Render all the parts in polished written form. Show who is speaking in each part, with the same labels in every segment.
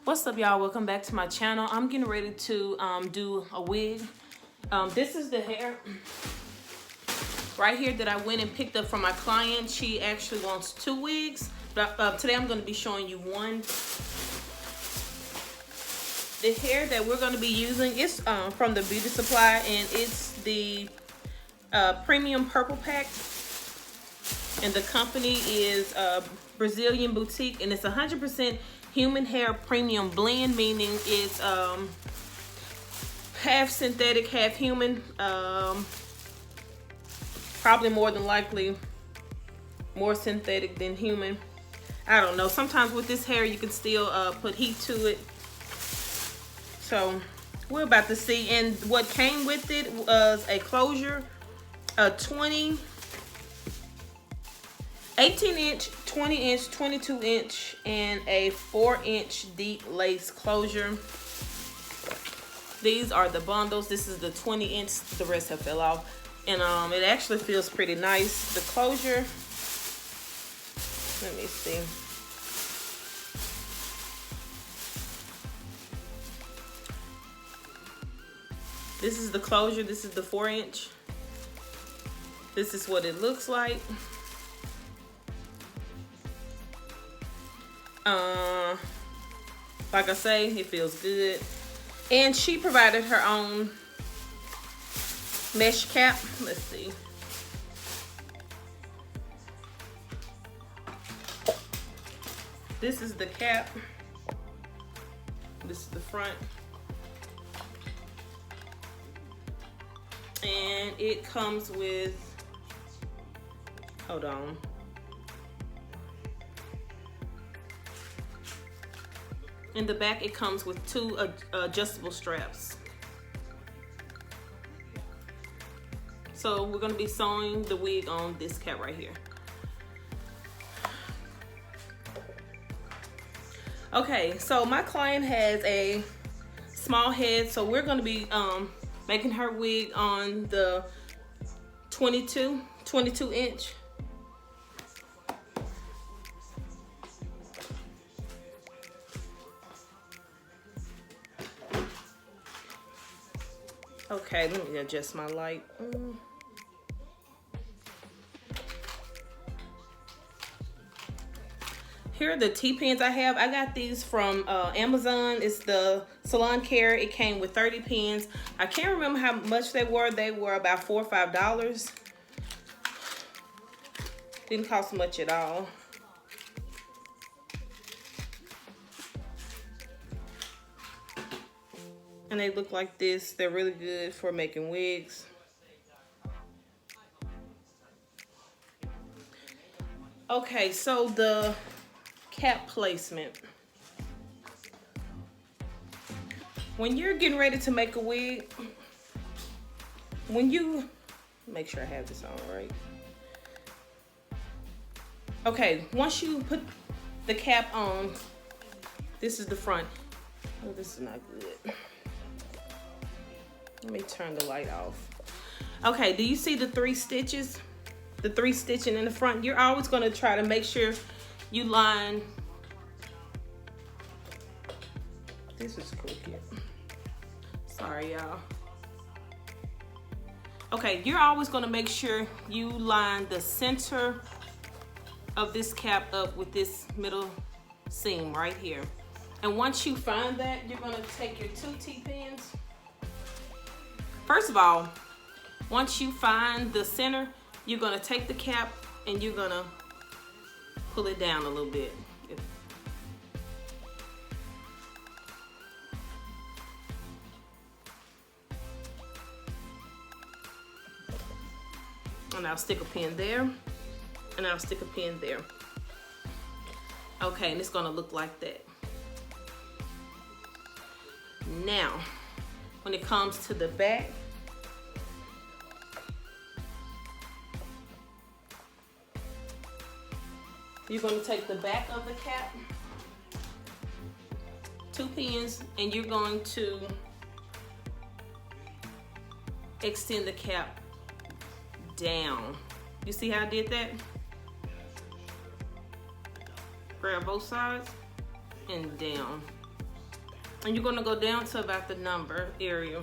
Speaker 1: What's up, y'all? Welcome back to my channel. I'm getting ready to do a wig. This is the hair right here that I went and picked up from my client. She actually wants 2 wigs, but today I'm going to be showing you one. The hair that we're going to be using is from the Beauty Supply, and it's the Premium Purple Pack, and the company is Brazilian Boutique, and it's 100% human hair premium blend, meaning it's half synthetic, half human. Probably more than likely more synthetic than human. I don't know. Sometimes with this hair you can still put heat to it. So we're about to see. And what came with it was a closure, a 18-inch, 20-inch, 22-inch, and a 4-inch deep lace closure. These are the bundles. This is the 20-inch. The rest have fell off. And it actually feels pretty nice. The closure, let me see. This is the closure. This is the 4-inch. This is what it looks like. Like I say, it feels good. And she provided her own mesh cap. Let's see. This is the cap. This is the front. And it comes with, hold on. In the back, it comes with 2 adjustable straps. So we're gonna be sewing the wig on this cap right here. Okay, so my client has a small head, so we're gonna be making her wig on the 22 inch. Okay, let me adjust my light. Here are the T-pins I have. I got these from Amazon. It's the Salon Care. It came with 30 pins. I can't remember how much they were. They were about $4 or $5. Didn't cost much at all. And they look like this. They're really good for making wigs. Okay, so the cap placement. When you're getting ready to make a wig, make sure I have this on right. Okay, once you put the cap on, this is the front. Oh, this is not good. Let me turn the light off. Okay, do you see the 3 stitches? The 3 stitching in the front? You're always gonna try to make sure you line. This is crooked. Sorry, y'all. Okay, you're always gonna make sure you line the center of this cap up with this middle seam right here. And once you find that, you're gonna take your 2 T-pins. First of all, once you find the center, you're gonna take the cap and you're gonna pull it down a little bit. And I'll stick a pin there, and I'll stick a pin there. Okay, and it's gonna look like that. Now, when it comes to the back, you're going to take the back of the cap, 2 pins, and you're going to extend the cap down. You see how I did that? Grab both sides and down. And you're gonna go down to about the number area.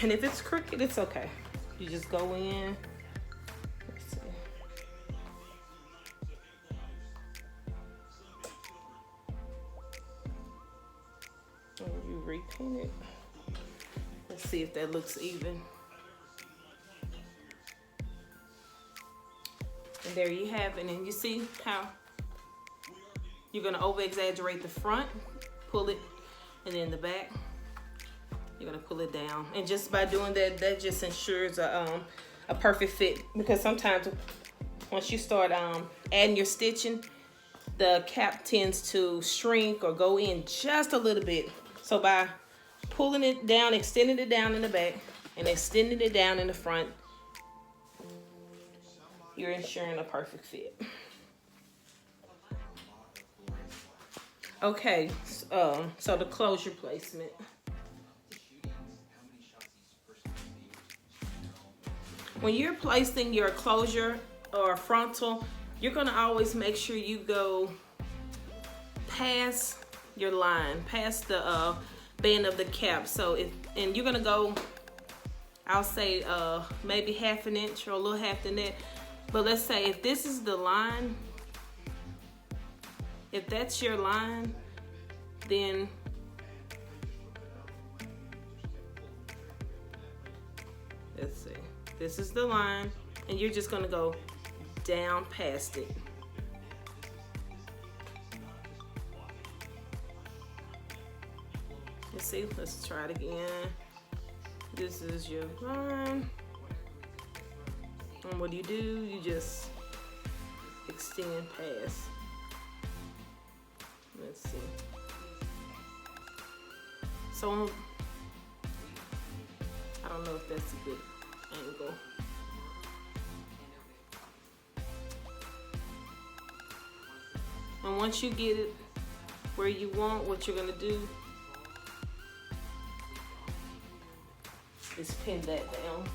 Speaker 1: And if it's crooked, it's okay. You just go in. Let's see. And you repaint it. Let's see if that looks even. And there you have it. And you see how you're gonna over exaggerate the front, pull it, and then the back. You're gonna pull it down, and just by doing that, that just ensures a perfect fit. Because sometimes once you start adding your stitching, the cap tends to shrink or go in just a little bit. So by pulling it down, extending it down in the back, and extending it down in the front, you're ensuring a perfect fit. Okay, so the closure placement. When you're placing your closure or frontal, you're gonna always make sure you go past your line, past the band of the cap. So and you're gonna go, I'll say maybe half an inch or a little half the net. But let's say if this is the line, if that's your line, then let's see. This is the line, and you're just gonna go down past it. Let's see, let's try it again. This is your line. And what do? You just extend past. Let's see. So, I don't know if that's a good angle. And once you get it where you want, what you're gonna do is pin that down.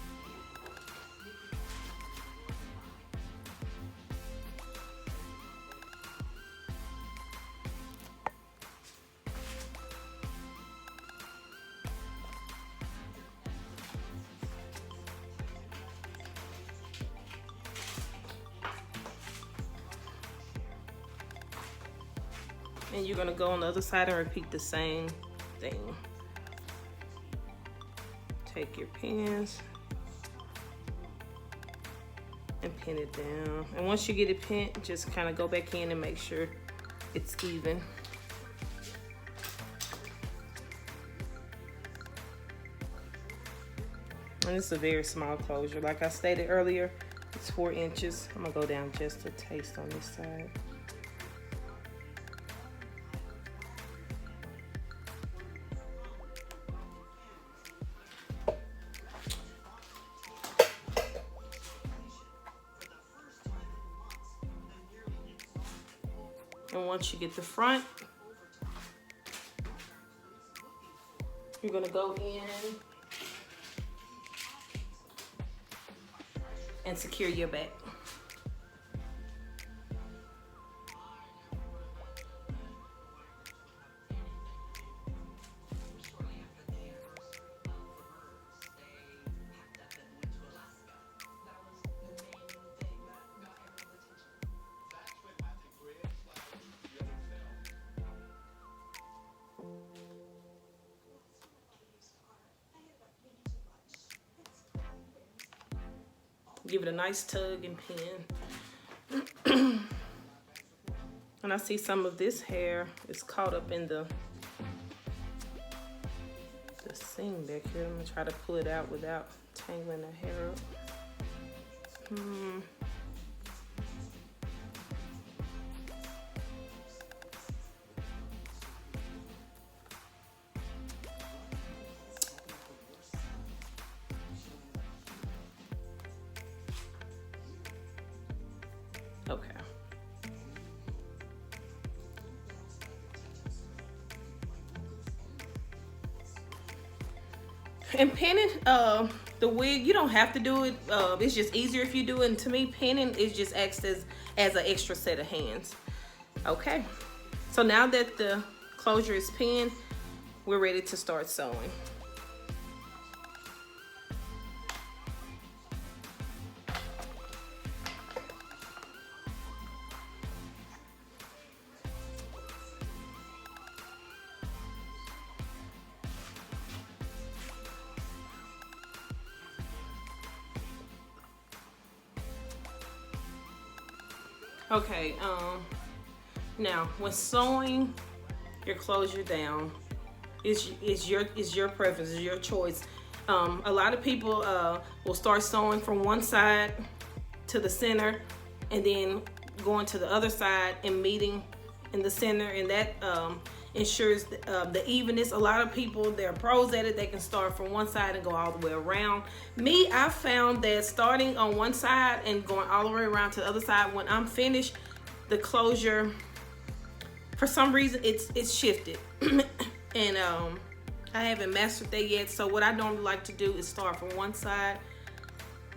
Speaker 1: And you're gonna go on the other side and repeat the same thing. Take your pins and pin it down. And once you get it pinned, just kind of go back in and make sure it's even. And this is a very small closure. Like I stated earlier, it's 4 inches. I'm gonna go down just a taste on this side. And once you get the front, you're gonna go in and secure your back. Give it a nice tug and pin. And I see some of this hair is caught up in the seam back here. I'm gonna try to pull it out without tangling the hair up. Okay. And pinning the wig, you don't have to do it. It's just easier if you do it. And to me, pinning is just acts as an extra set of hands. Okay, so now that the closure is pinned, we're ready to start sewing. Okay, now when sewing your closure down, is your preference, is your choice. A lot of people will start sewing from one side to the center and then going to the other side and meeting in the center, and that ensures the evenness. A lot of people, they're pros at it, they can start from one side and go all the way around. Me, I found that starting on one side and going all the way around to the other side, when I'm finished, the closure, for some reason, it's shifted. And I haven't mastered that yet. So what I normally like to do is start from one side,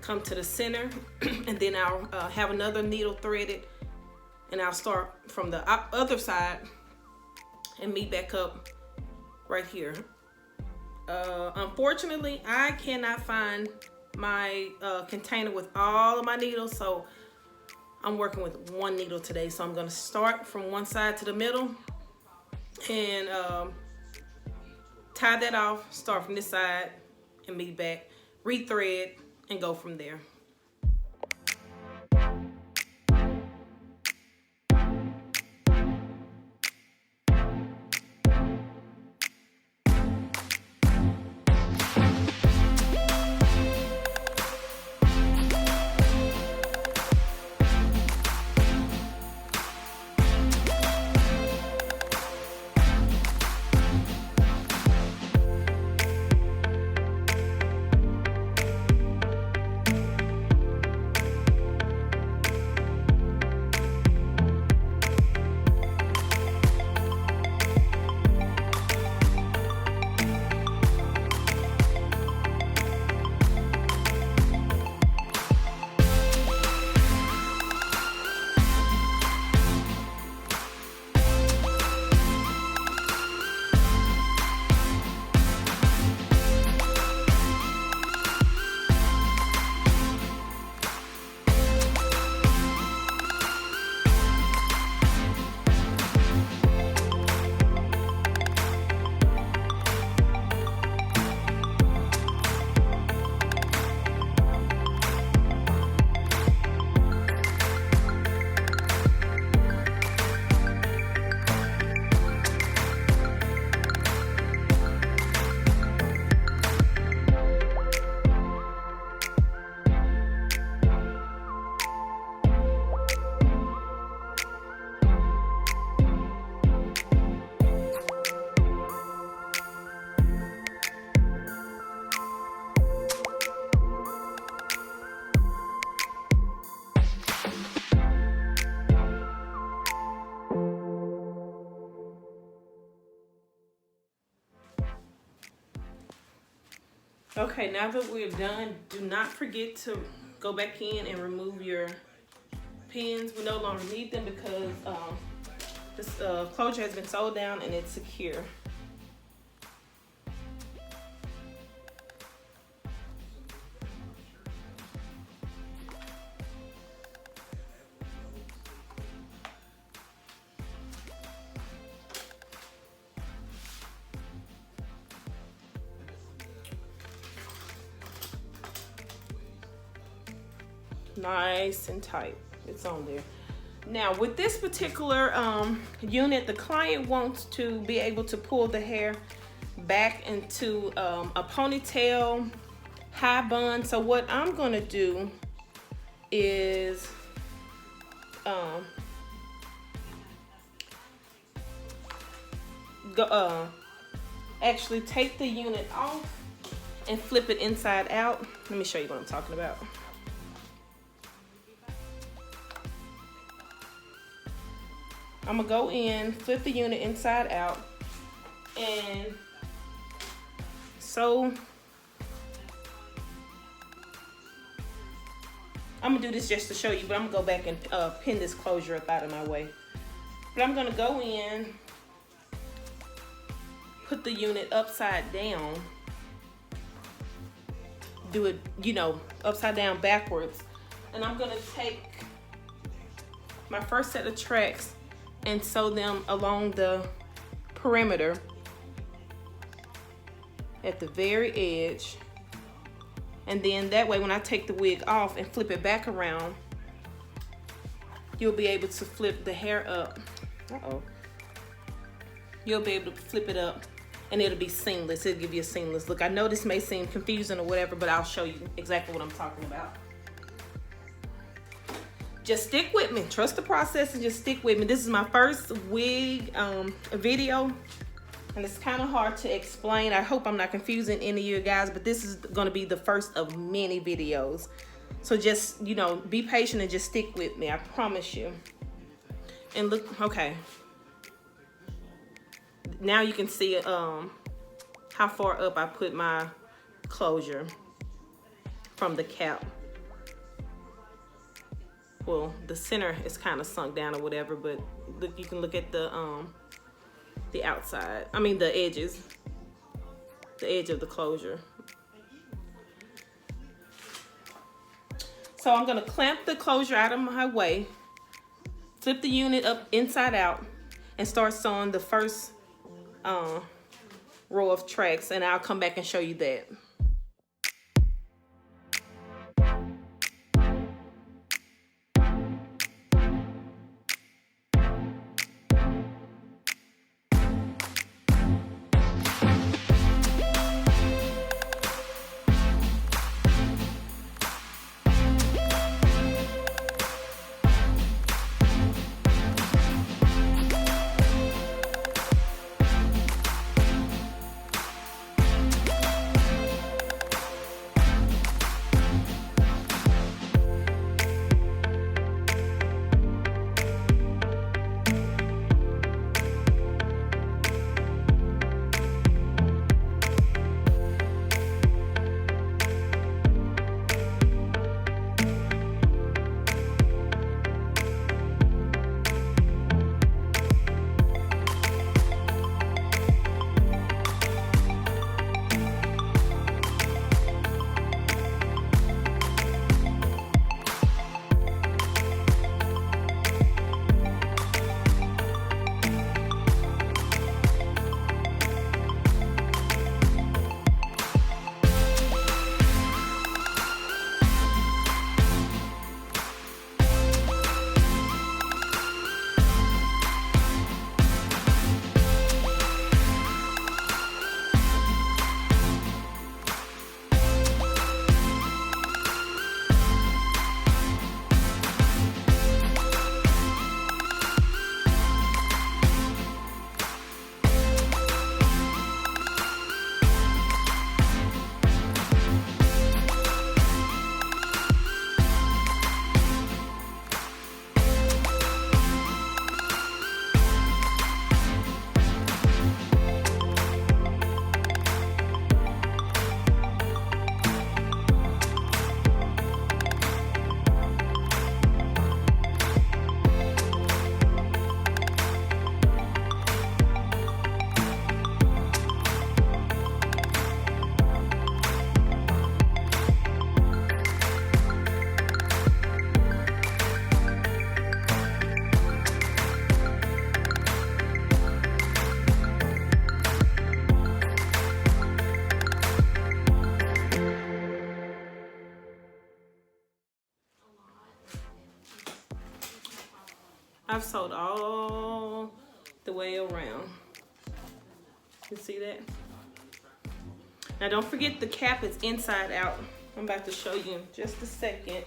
Speaker 1: come to the center, and then I'll have another needle threaded, and I'll start from the other side and meet back up right here. Unfortunately, I cannot find my container with all of my needles, so I'm working with one needle today. So I'm gonna start from one side to the middle and tie that off, start from this side and meet back, rethread, and go from there. Okay, now that we're done, do not forget to go back in and remove your pins. We no longer need them because this closure has been sewed down and it's secure. Nice and tight, it's on there. Now with this particular unit, the client wants to be able to pull the hair back into a ponytail, high bun. So what I'm gonna do is actually take the unit off and flip it inside out. Let me show you what I'm talking about. I'm gonna go in, flip the unit inside out, and sew I'm gonna do this just to show you, but I'm gonna go back and pin this closure up out of my way. But I'm gonna go in, put the unit upside down, do it, you know, upside down backwards. And I'm gonna take my first set of tracks and sew them along the perimeter at the very edge. And then that way, when I take the wig off and flip it back around, you'll be able to flip the hair up. You'll be able to flip it up and it'll be seamless. It'll give you a seamless look. I know this may seem confusing or whatever, but I'll show you exactly what I'm talking about. Just stick with me. Trust the process and just stick with me. This is my first wig video, and it's kind of hard to explain. I hope I'm not confusing any of you guys, but this is going to be the first of many videos. So just, you know, be patient and just stick with me. I promise you. And look, okay. Now you can see how far up I put my closure from the cap. Well, the center is kind of sunk down or whatever, but look, you can look at the outside. I mean the edges, the edge of the closure. So I'm gonna clamp the closure out of my way, flip the unit up inside out, and start sewing the first row of tracks, and I'll come back and show you that. I've sewed all the way around. You see that? Now don't forget the cap is inside out. I'm about to show you in just a second.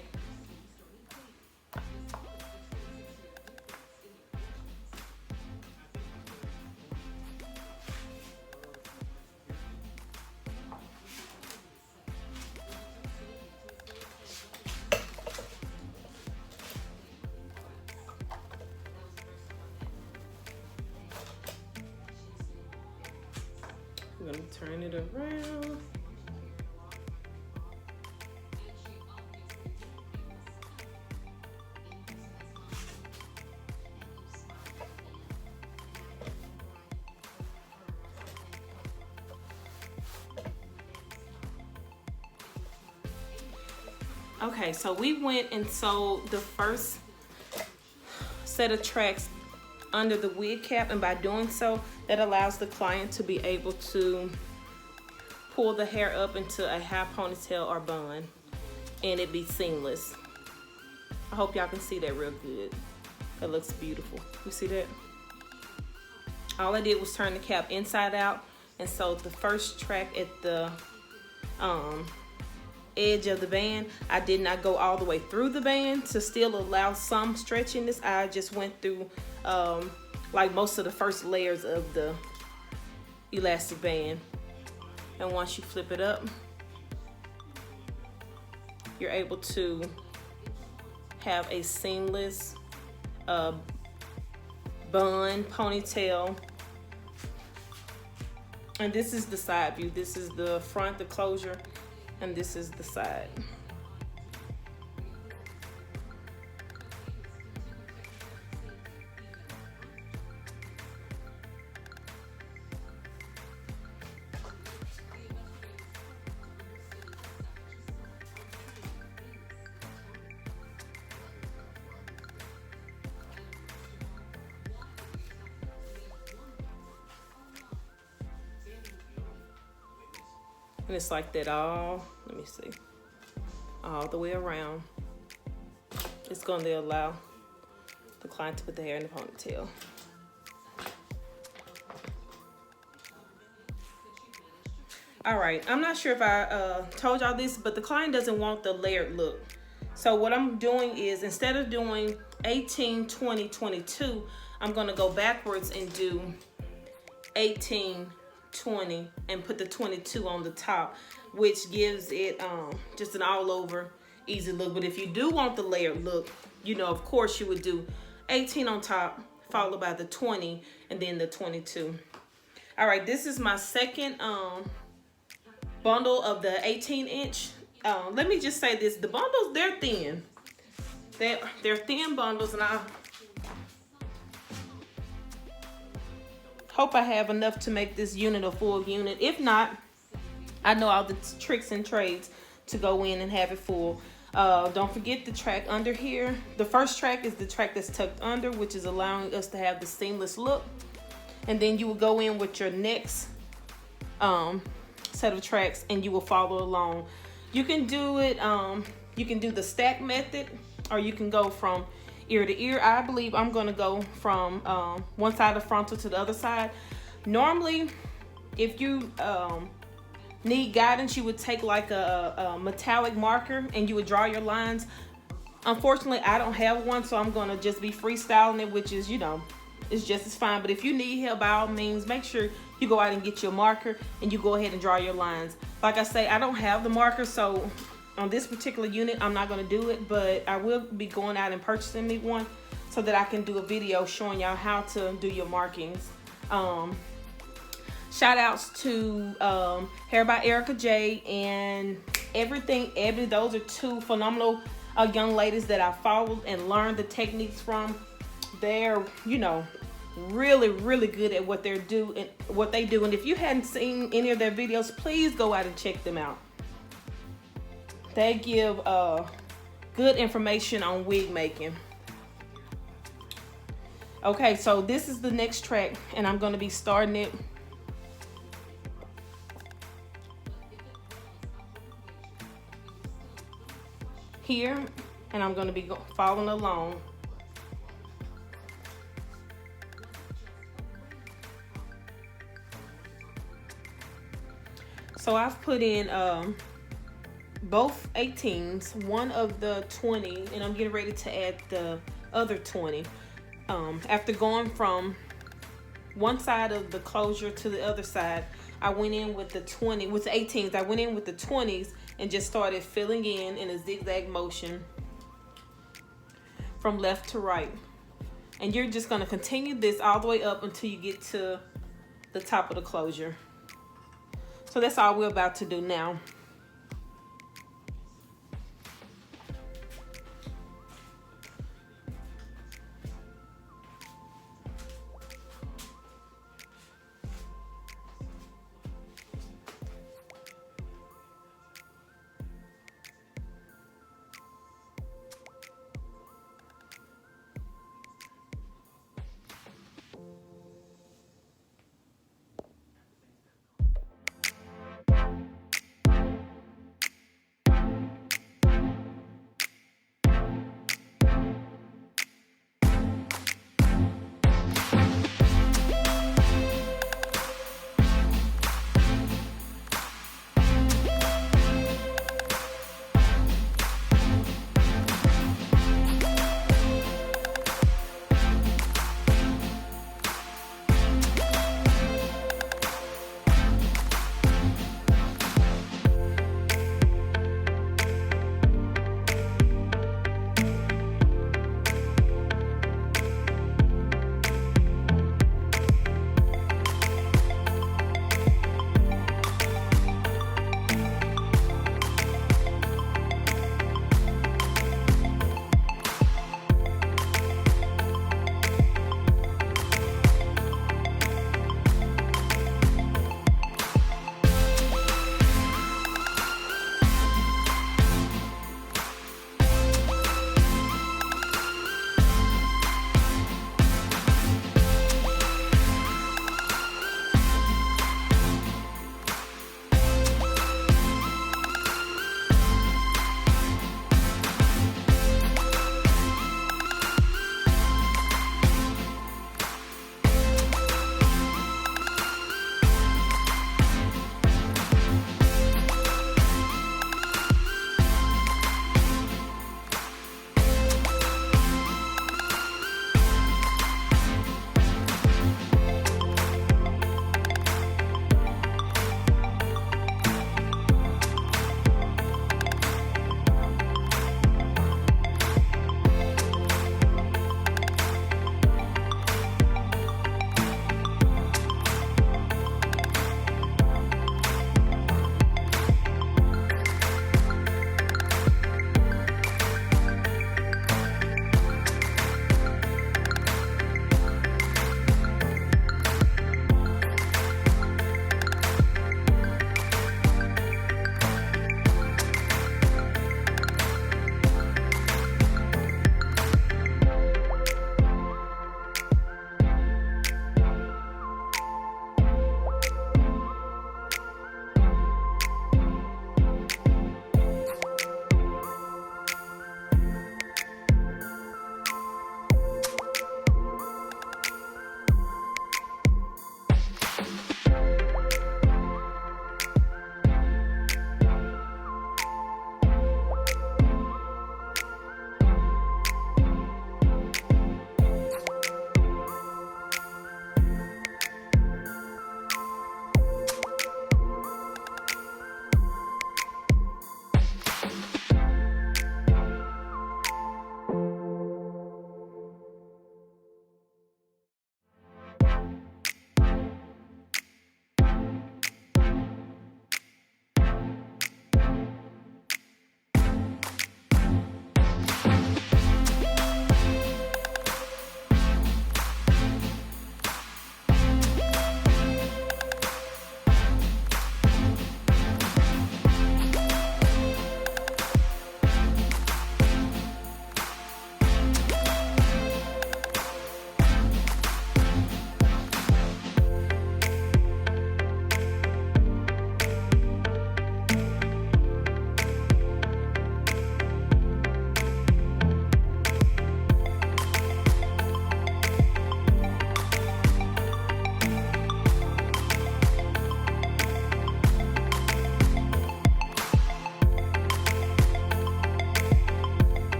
Speaker 1: I'm gonna turn it around. Okay, so we went and sewed the first set of tracks under the wig cap, and by doing so, that allows the client to be able to pull the hair up into a half ponytail or bun, and it be seamless. I hope y'all can see that real good. That looks beautiful. You see that? All I did was turn the cap inside out and sewed the first track at the edge of the band. I did not go all the way through the band to still allow some stretch in this. I just went through like most of the first layers of the elastic band. And once you flip it up, you're able to have a seamless bun, ponytail. And this is the side view. This is the front, the closure, and this is the side. And it's like that all, let me see, all the way around. It's going to allow the client to put the hair in the ponytail. All right, I'm not sure if I told y'all this, but the client doesn't want the layered look. So what I'm doing is, instead of doing 18, 20, 22, I'm gonna go backwards and do 18, 20, and put the 22 on the top, which gives it just an all over easy look. But if you do want the layered look, you know, of course you would do 18 on top, followed by the 20, and then the 22. All right, this is my second bundle of the 18-inch. Let me just say this, the bundles, they're thin. They're thin bundles, and I hope I have enough to make this unit a full unit. If not, I know all the tricks and trades to go in and have it full. Don't forget the track under here. The first track is the track that's tucked under, which is allowing us to have the seamless look. And then you will go in with your next set of tracks, and you will follow along. You can do it, you can do the stack method, or you can go from ear to ear. I believe I'm gonna go from one side of frontal to the other side. Normally, if you need guidance, you would take like a metallic marker and you would draw your lines. Unfortunately, I don't have one, so I'm gonna just be freestyling it, which is, you know, it's just as fine. But if you need help, by all means, make sure you go out and get your marker and you go ahead and draw your lines. Like I say, I don't have the marker, so on this particular unit, I'm not gonna do it, but I will be going out and purchasing me one so that I can do a video showing y'all how to do your markings. Shout outs to Hair by Erica J and Everything Ebony. Those are two phenomenal young ladies that I followed and learned the techniques from. They're, you know, really, really good at what they do. And if you hadn't seen any of their videos, please go out and check them out. They give good information on wig making. Okay, so this is the next track, and I'm going to be starting it here, and I'm going to be following along. So I've put in both 18s, one of the 20, and I'm getting ready to add the other 20. After going from one side of the closure to the other side, I went in with the 20, with the 18s. I went in with the 20s and just started filling in a zigzag motion from left to right. And you're just gonna continue this all the way up until you get to the top of the closure. So that's all we're about to do now.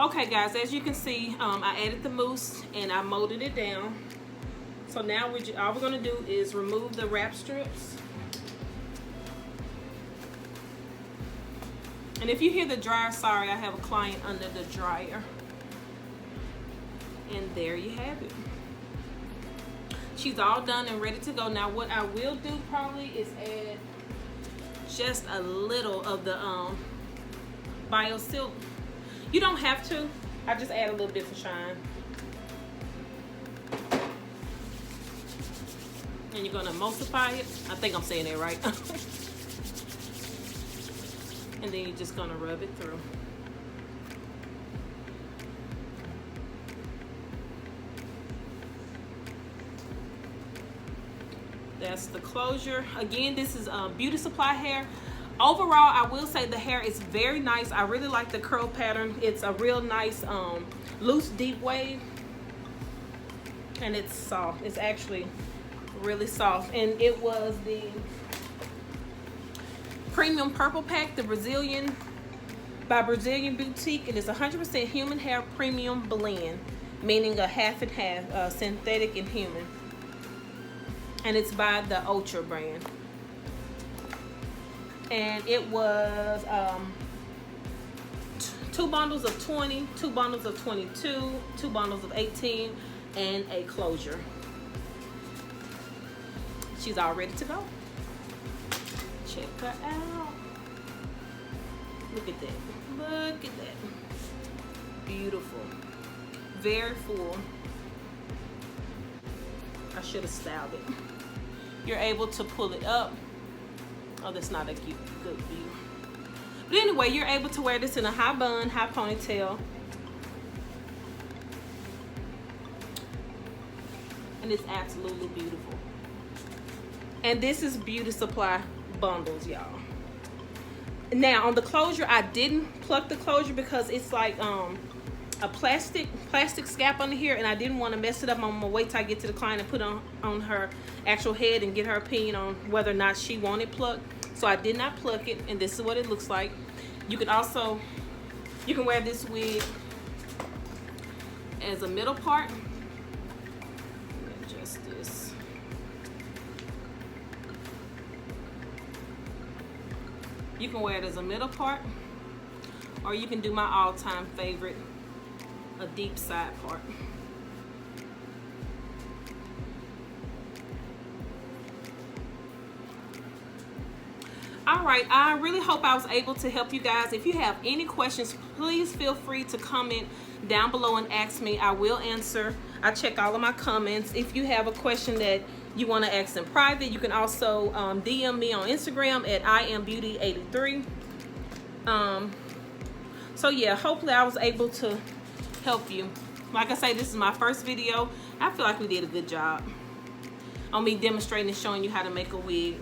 Speaker 1: Okay guys, as you can see, I added the mousse and I molded it down. So now all we're gonna do is remove the wrap strips. And if you hear the dryer, sorry, I have a client under the dryer. And there you have it. She's all done and ready to go. Now what I will do probably is add just a little of the Bio Silk. You don't have to. I just add a little bit for shine. And you're gonna emulsify it. I think I'm saying that right. And then you're just gonna rub it through. That's the closure. Again, this is Beauty Supply hair. Overall, I will say the hair is very nice. I really like the curl pattern. It's a real nice loose deep wave, and it's soft. It's actually really soft. And it was the Premium Purple Pack, the Brazilian by Brazilian Boutique, and it's 100% human hair premium blend, meaning a half and half, synthetic and human. And it's by the Outre brand. And it was 2 bundles of 20, 2 bundles of 22, 2 bundles of 18, and a closure. She's all ready to go. Check her out. Look at that. Look at that. Beautiful. Very full. I should have styled it. You're able to pull it up. Oh, that's not a good view. But anyway, you're able to wear this in a high bun, high ponytail. And it's absolutely beautiful. And this is Beauty Supply bundles, y'all. Now, on the closure, I didn't pluck the closure because it's like a plastic scalp under here, and I didn't want to mess it up. I'm gonna wait till I get to the client and put on her actual head and get her opinion on whether or not she wanted plucked. So I did not pluck it, and this is what it looks like. You can wear this wig as a middle part. Adjust this. You can wear it as a middle part, or you can do my all-time favorite, a deep side part. All right, I really hope I was able to help you guys. If you have any questions, please feel free to comment down below and ask me. I will answer. I check all of my comments. If you have a question that you want to ask in private, you can also DM me on Instagram at IamBeauty83. So yeah, hopefully I was able to help you. Like I say, this is my first video. I feel like we did a good job on me demonstrating and showing you how to make a wig.